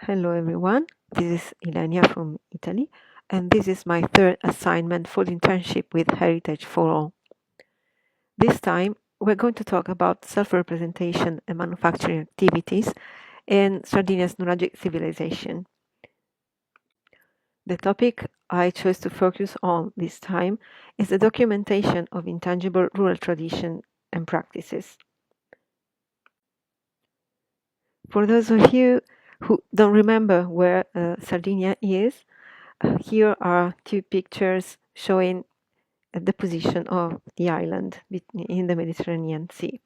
Hello everyone, this is Ilenia from Italy, and this is my third assignment for the internship with Heritage for All. This time, we're going to talk about self-representation and manufacturing activities in Sardinia's Nuragic Civilization. The topic I chose to focus on this time is the documentation of intangible rural tradition and practices. For those of you who don't remember where Sardinia is, here are two pictures showing the position of the island in the Mediterranean Sea.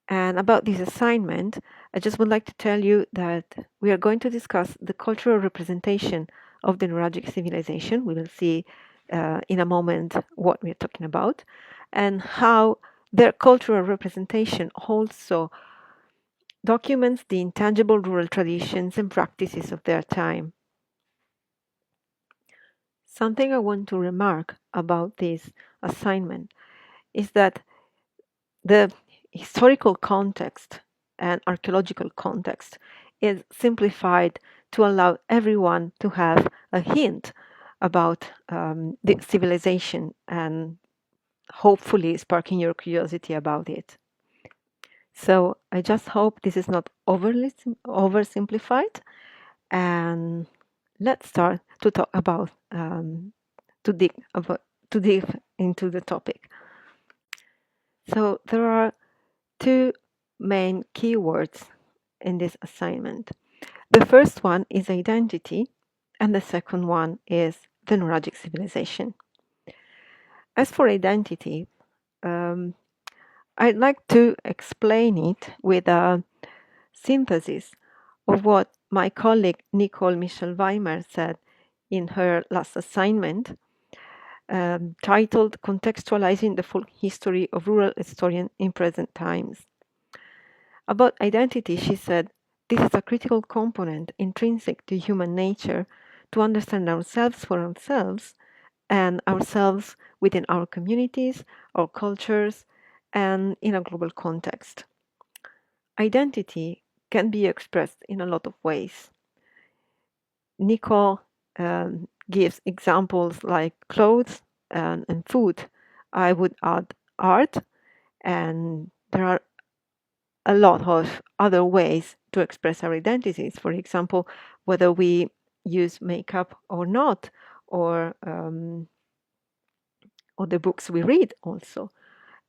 And about this assignment, I just would like to tell you that we are going to discuss the cultural representation of the Nuragic civilization. We will see in a moment what we're talking about, and how their cultural representation also documents the intangible rural traditions and practices of their time. Something I want to remark about this assignment is that the historical context and archaeological context is simplified to allow everyone to have a hint about the civilization and hopefully sparking your curiosity about it. So I just hope this is not oversimplified, and let's start to talk about to dig into the topic. So there are two main keywords in this assignment. The first one is identity, and the second one is the Nuragic civilization. As for identity, I'd like to explain it with a synthesis of what my colleague Nicole Michel-Weimer said in her last assignment, titled Contextualizing the Folk History of Rural Estonian in Present Times. About identity, she said, this is a critical component intrinsic to human nature to understand ourselves for ourselves and ourselves within our communities, our cultures, and in a global context. Identity can be expressed in a lot of ways. Nicole gives examples like clothes and food. I would add art, and there are a lot of other ways to express our identities. For example, whether we use makeup or not, or the books we read also,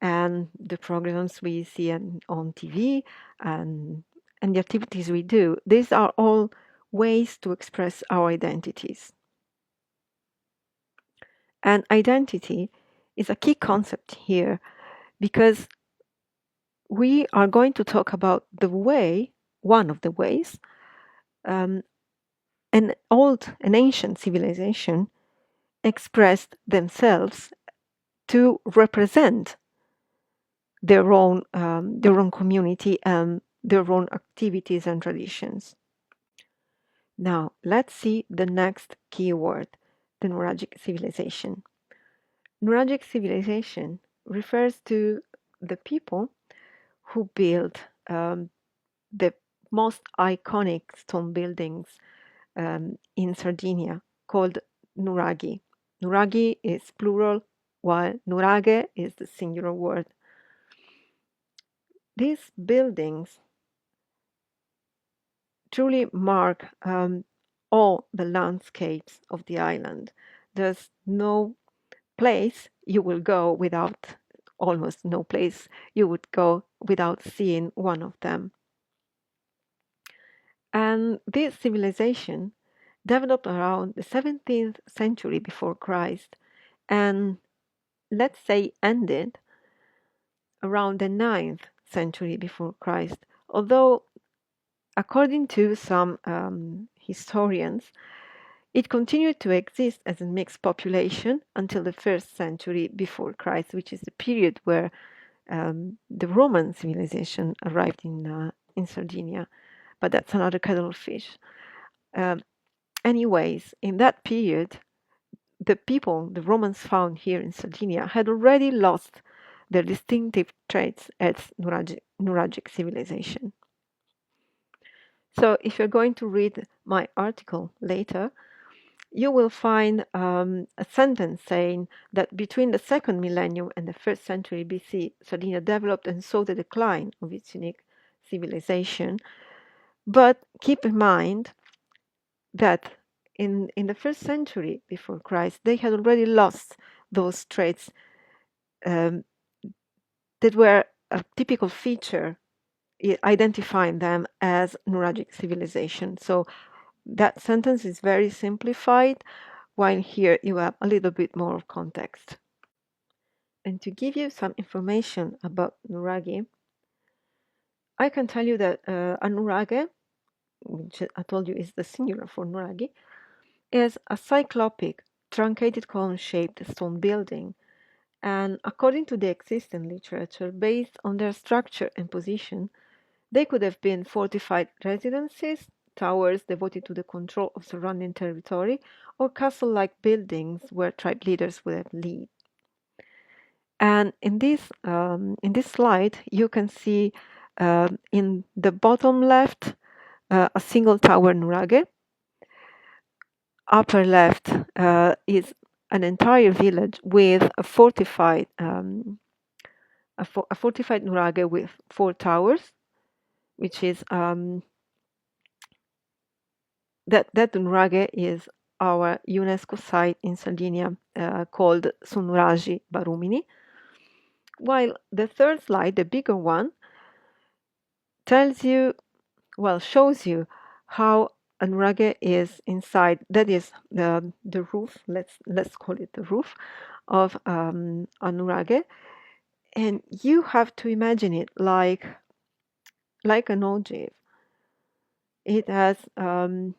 and the programs we see on TV, and the activities we do. These are all ways to express our identities. And identity is a key concept here because we are going to talk about the way, one of the ways, an ancient civilization expressed themselves to represent their own community and their own activities and traditions. Now, let's see the next keyword, the Nuragic civilization. Nuragic civilization refers to the people who built the most iconic stone buildings in Sardinia called Nuraghi. Nuraghi is plural, while Nuraghe is the singular word. These buildings truly mark all the landscapes of the island. There's no place you will go without, almost no place you would go without seeing one of them. And this civilization developed around the 17th century before Christ, and let's say ended around the 9th century before Christ. Although, according to some historians, it continued to exist as a mixed population until the 1st century before Christ, which is the period where the Roman civilization arrived in Sardinia. But that's another kettle of fish. Anyways, in that period, the people the Romans found here in Sardinia had already lost their distinctive traits as Nuragic civilization. So if you're going to read my article later, you will find a sentence saying that between the second millennium and the first century BC, Sardinia developed and saw the decline of its unique civilization. But keep in mind that in the first century before Christ, they had already lost those traits um, that were a typical feature identifying them as Nuragic civilization. So that sentence is very simplified, while here you have a little bit more of context. And to give you some information about Nuragi, I can tell you that a Nurage, which I told you is the singular for Nuragi, is a cyclopic, truncated column-shaped stone building. And according to the existing literature, based on their structure and position, they could have been fortified residences, towers devoted to the control of surrounding territory, or castle-like buildings where tribe leaders would have lived. And in this slide, you can see in the bottom left a single tower nurage. Upper left is an entire village with a fortified nurage with 4 towers, which is that nurage is our UNESCO site in Sardinia called Sunuragi Barumini. While the third slide, the bigger one, tells you, well, shows you how a nurage is inside. That is the roof. Let's call it the roof of a nurage, and you have to imagine it like an ogive. It has a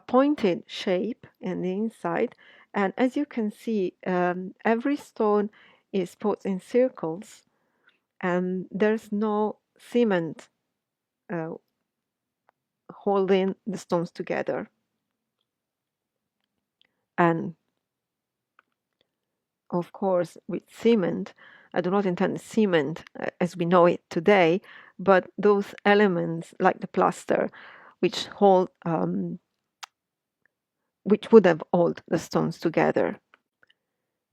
pointed shape in the inside, and as you can see, every stone is put in circles, and there's no cement uh, holding the stones together. And of course, with cement, I do not intend cement as we know it today, but those elements like the plaster, which which would have held the stones together.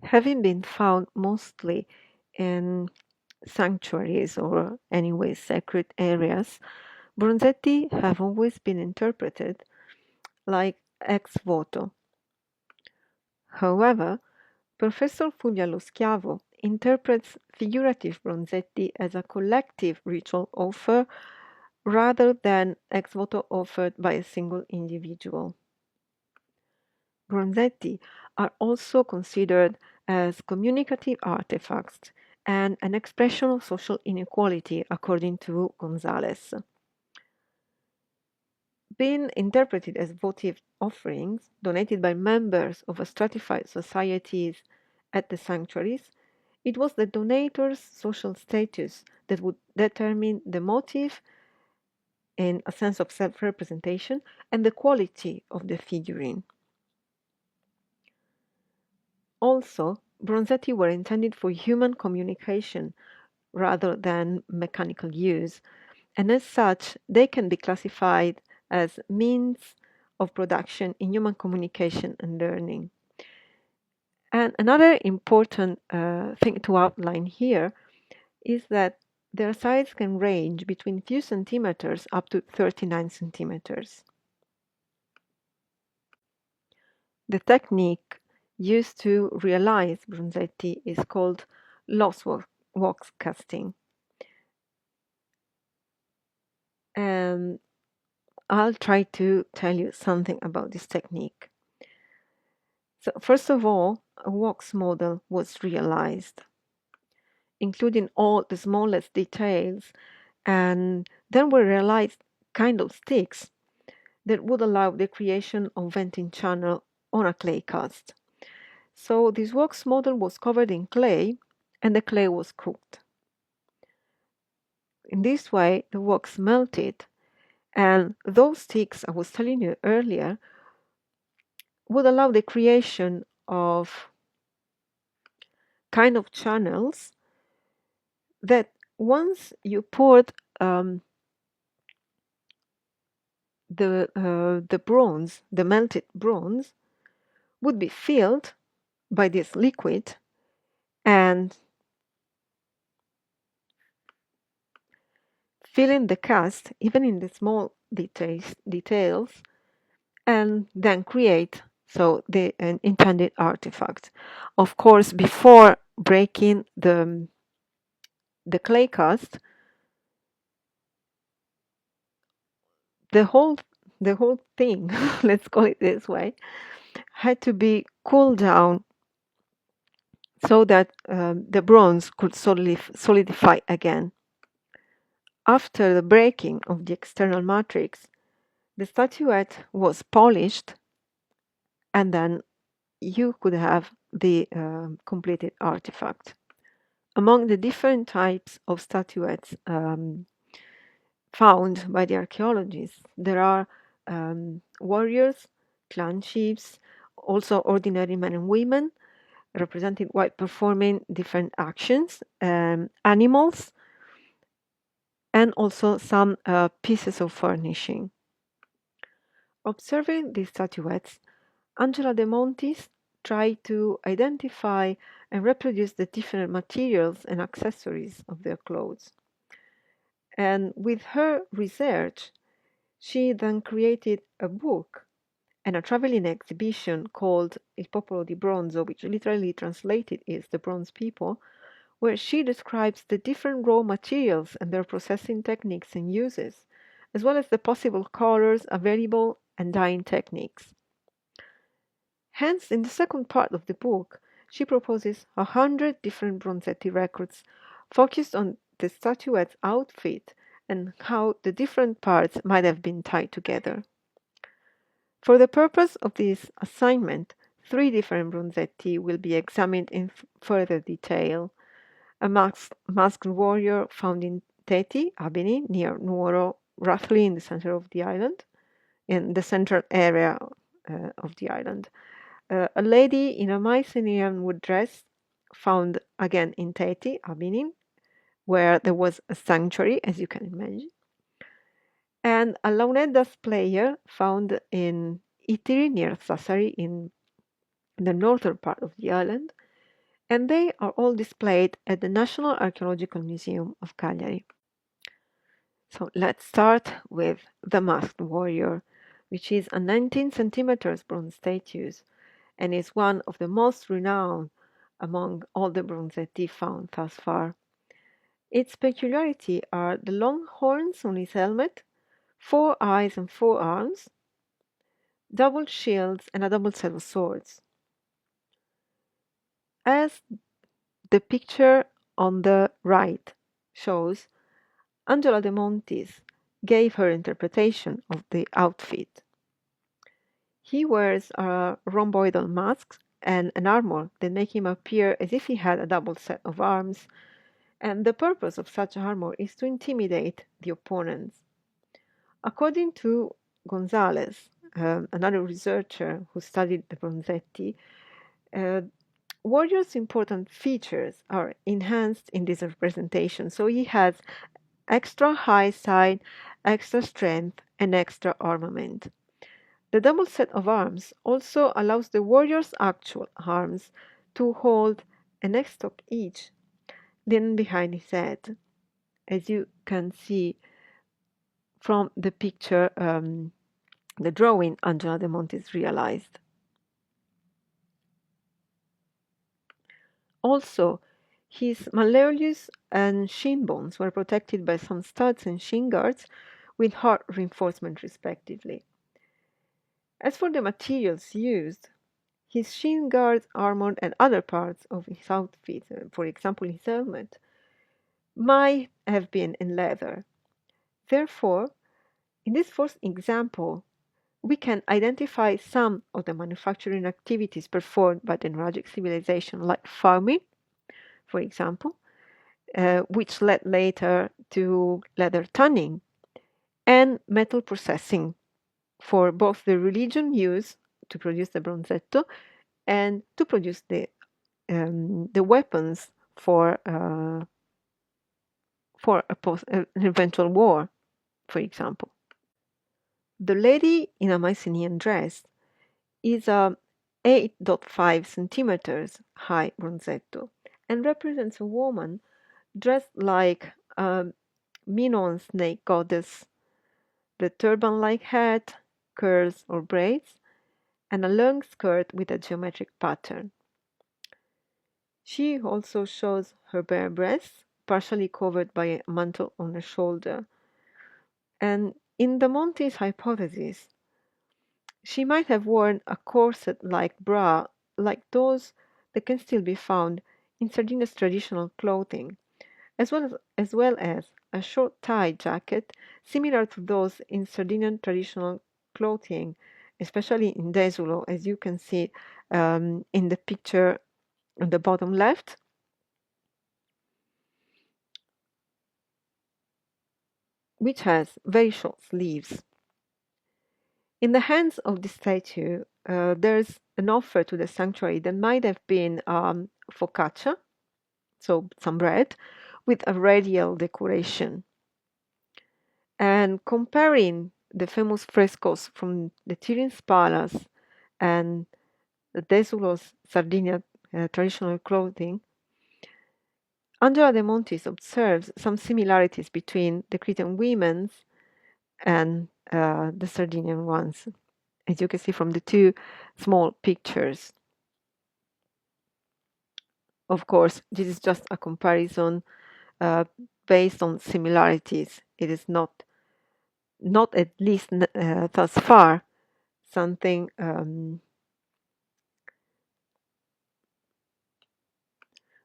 Having been found mostly in sanctuaries or anyway sacred areas, bronzetti have always been interpreted like ex voto. However, Professor Fulvia Lo Schiavo interprets figurative bronzetti as a collective ritual offer rather than ex voto offered by a single individual. Bronzetti are also considered as communicative artifacts and an expression of social inequality, according to Gonzalez. Being interpreted as votive offerings donated by members of stratified societies at the sanctuaries, it was the donator's social status that would determine the motive in a sense of self-representation and the quality of the figurine. Also, bronzetti were intended for human communication rather than mechanical use, and as such, they can be classified as means of production in human communication and learning. And another important thing to outline here is that their size can range between few centimeters up to 39 centimeters. The technique used to realize bronzetti is called loss wax casting. And I'll try to tell you something about this technique. So first of all, a wax model was realized, including all the smallest details, and then were realized kind of sticks that would allow the creation of venting channel on a clay cast. So this wax model was covered in clay and the clay was cooked. In this way, the wax melted, and those sticks I was telling you earlier would allow the creation of kind of channels that once you poured the bronze, the melted bronze, would be filled by this liquid and fill in the cast, even in the small details, and then create an intended artifact. Of course, before breaking the clay cast, the whole thing, let's call it this way, had to be cooled down so that the bronze could solidify again. After the breaking of the external matrix, the statuette was polished, and then you could have the completed artifact. Among the different types of statuettes found by the archaeologists, there are warriors, clan chiefs, also ordinary men and women, represented while performing different actions, animals, and also some pieces of furnishing. Observing these statuettes, Angela De Montis tried to identify and reproduce the different materials and accessories of their clothes. And with her research, she then created a book and a traveling exhibition called Il Popolo di Bronzo, which literally translated is the Bronze People, where she describes the different raw materials and their processing techniques and uses, as well as the possible colors available and dyeing techniques. Hence, in the second part of the book, she proposes 100 different bronzetti records focused on the statuette's outfit and how the different parts might have been tied together. For the purpose of this assignment, 3 different bronzetti will be examined in further detail. A masked warrior found in Teti, Abini, near Nuoro, roughly in the center of the island, in the central area of the island. A lady in a Mycenaean wood dress found again in Teti, Abini, where there was a sanctuary, as you can imagine. And a Launedas player found in Itiri, near Sassari, in the northern part of the island, and they are all displayed at the National Archaeological Museum of Cagliari. So let's start with the Masked Warrior, which is a 19 centimeters bronze statue and is one of the most renowned among all the bronzetti found thus far. Its peculiarity are the long horns on his helmet, 4 eyes and 4 arms, double shields, and a double set of swords. As the picture on the right shows, Angela De Montis gave her interpretation of the outfit. He wears a rhomboidal mask and an armor that make him appear as if he had a double set of arms, and the purpose of such armor is to intimidate the opponents. According to Gonzalez, another researcher who studied the Bronzetti, Warrior's important features are enhanced in this representation. So he has extra high side, extra strength, and extra armament. The double set of arms also allows the warrior's actual arms to hold an estoc each, then behind his head, as you can see from the picture, the drawing Angela De Montis realized. Also, his malleolus and shin bones were protected by some studs and shin guards with hard reinforcement respectively. As for the materials used, his shin guards, armor, and other parts of his outfit, for example his helmet, might have been in leather. Therefore, in this first example, we can identify some of the manufacturing activities performed by the Nuragic civilization, like farming, for example, which led later to leather tanning and metal processing for both the religion used to produce the bronzetto and to produce the weapons for an eventual war, for example. The lady in a Mycenaean dress is a 8.5 centimeters high bronzetto and represents a woman dressed like a Minoan snake goddess. The turban-like hat, curls or braids, and a long skirt with a geometric pattern. She also shows her bare breasts, partially covered by a mantle on her shoulder. And in the Monti's hypothesis, she might have worn a corset-like bra like those that can still be found in Sardinia's traditional clothing, as well as a short tie jacket similar to those in Sardinian traditional clothing, especially in Desulo, as you can see in the picture on the bottom left, which has very short sleeves. In the hands of the statue, there's an offer to the sanctuary that might have been focaccia, so some bread, with a radial decoration. And comparing the famous frescoes from the Tyrion's Palace and the Desulo's Sardinia traditional clothing, Angela De Montis observes some similarities between the Cretan women's and the Sardinian ones, as you can see from the two small pictures. Of course, this is just a comparison uh, based on similarities. It is not at least thus far, something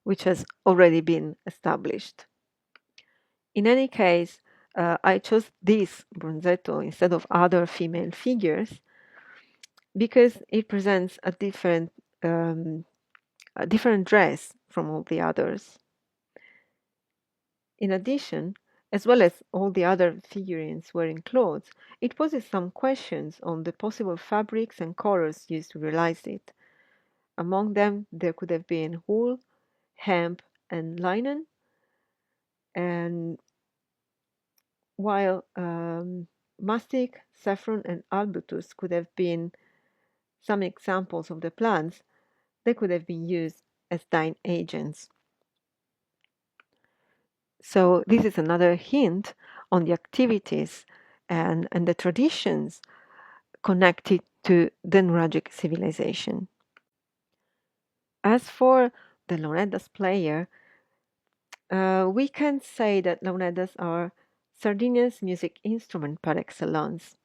which has already been established. In any case, I chose this bronzetto instead of other female figures because it presents um, a different dress from all the others. In addition, as well as all the other figurines wearing clothes, it poses some questions on the possible fabrics and colors used to realize it. Among them, there could have been wool, hemp, and linen, and while mastic, saffron, and arbutus could have been some examples of the plants, they could have been used as dyeing agents. So this is another hint on the activities and the traditions connected to the Nuragic civilization. As for the launedas player, we can say that launedas are Sardinia's music instrument par excellence.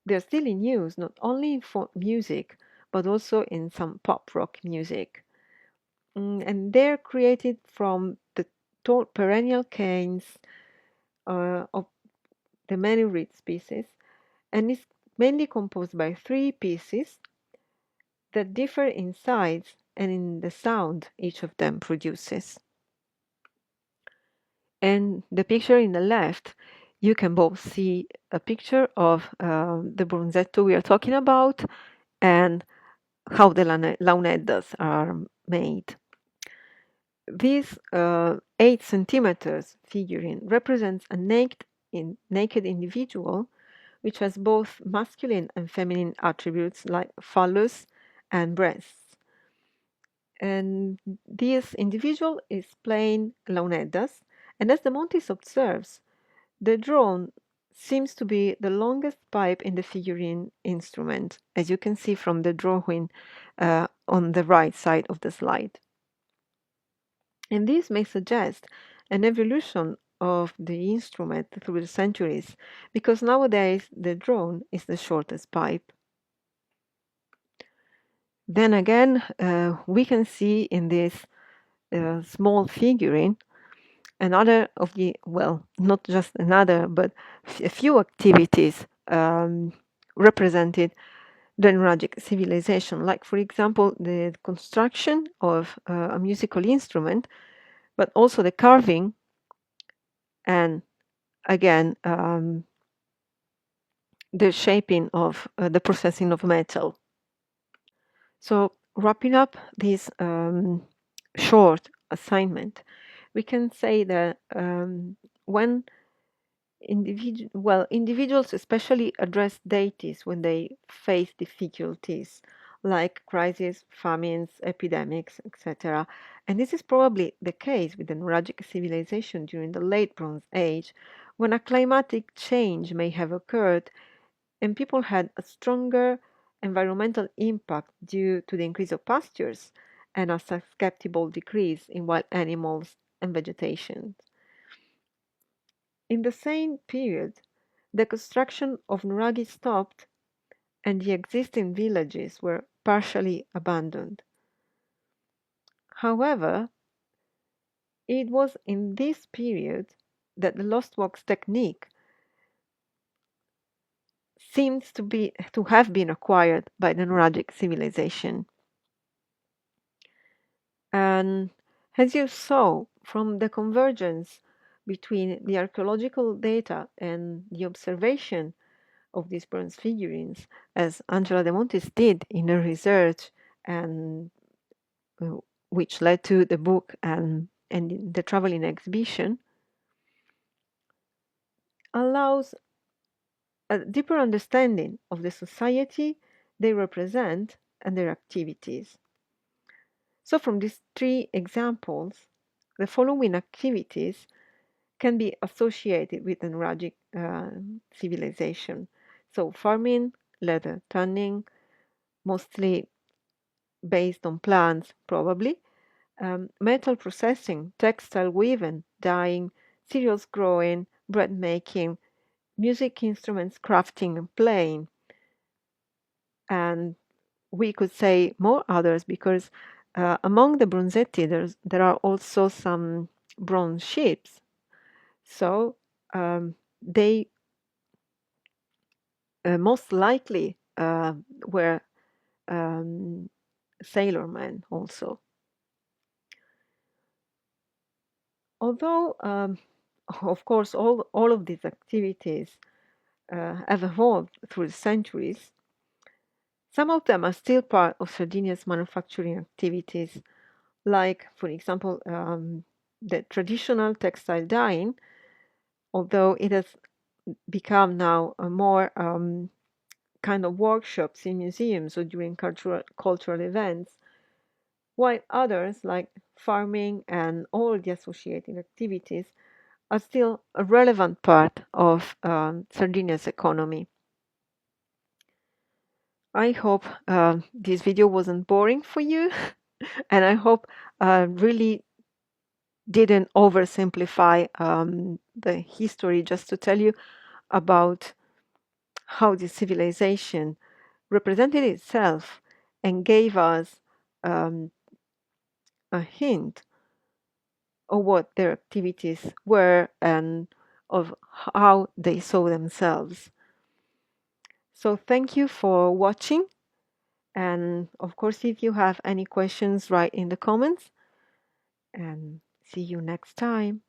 They're still in use not only in folk music, but also in some pop rock music. And they're created from the tall perennial canes of the many reed species, and is mainly composed by three pieces that differ in size and in the sound each of them produces. And the picture in the left, you can both see a picture of the bronzetto we are talking about and how the launedas are made. This 8 centimeters figurine represents a naked individual which has both masculine and feminine attributes like phallus and breasts. And this individual is playing launedas, and as the Montis observes, the drone seems to be the longest pipe in the figurine instrument, as you can see from the drawing on the right side of the slide. And this may suggest an evolution of the instrument through the centuries, because nowadays the drone is the shortest pipe. Then again, we can see in this small figurine another of the, well, not just another, but a few activities represented the Nuragic civilization, like, for example, the construction of a musical instrument, but also the carving and, again, the shaping of the processing of metal. So, wrapping up this short assignment, we can say that when Individuals especially address deities when they face difficulties like crises, famines, epidemics, etc. And this is probably the case with the Nuragic civilization during the late Bronze Age, when a climatic change may have occurred and people had a stronger environmental impact due to the increase of pastures and a susceptible decrease in wild animals and vegetation. In the same period, the construction of Nuragi stopped and the existing villages were partially abandoned. However, it was in this period that the lost works technique seems to have been acquired by the Nuragic civilization. And as you saw from the convergence between the archaeological data and the observation of these bronze figurines, as Angela De Montis did in her research, and uh, which led to the book and the traveling exhibition, allows a deeper understanding of the society they represent and their activities. So, from these three examples, the following activities can be associated with the Nuragic civilization. So, farming, leather tanning, mostly based on plants, probably, metal processing, textile weaving, dyeing, cereals growing, bread making, music instruments crafting and playing. And we could say more others because among the bronzetti, there are also some bronze ships. So they most likely were sailormen also. Although, of course, all of these activities have evolved through the centuries, some of them are still part of Sardinia's manufacturing activities, like, for example, the traditional textile dyeing, although it has become now a more kind of workshops in museums or during cultural events, while others, like farming and all the associated activities, are still a relevant part of Sardinia's economy. I hope this video wasn't boring for you, and I hope really didn't oversimplify the history just to tell you about how this civilization represented itself and gave us um, a hint of what their activities were and of how they saw themselves. So thank you for watching. And of course, if you have any questions, write in the comments. And see you next time.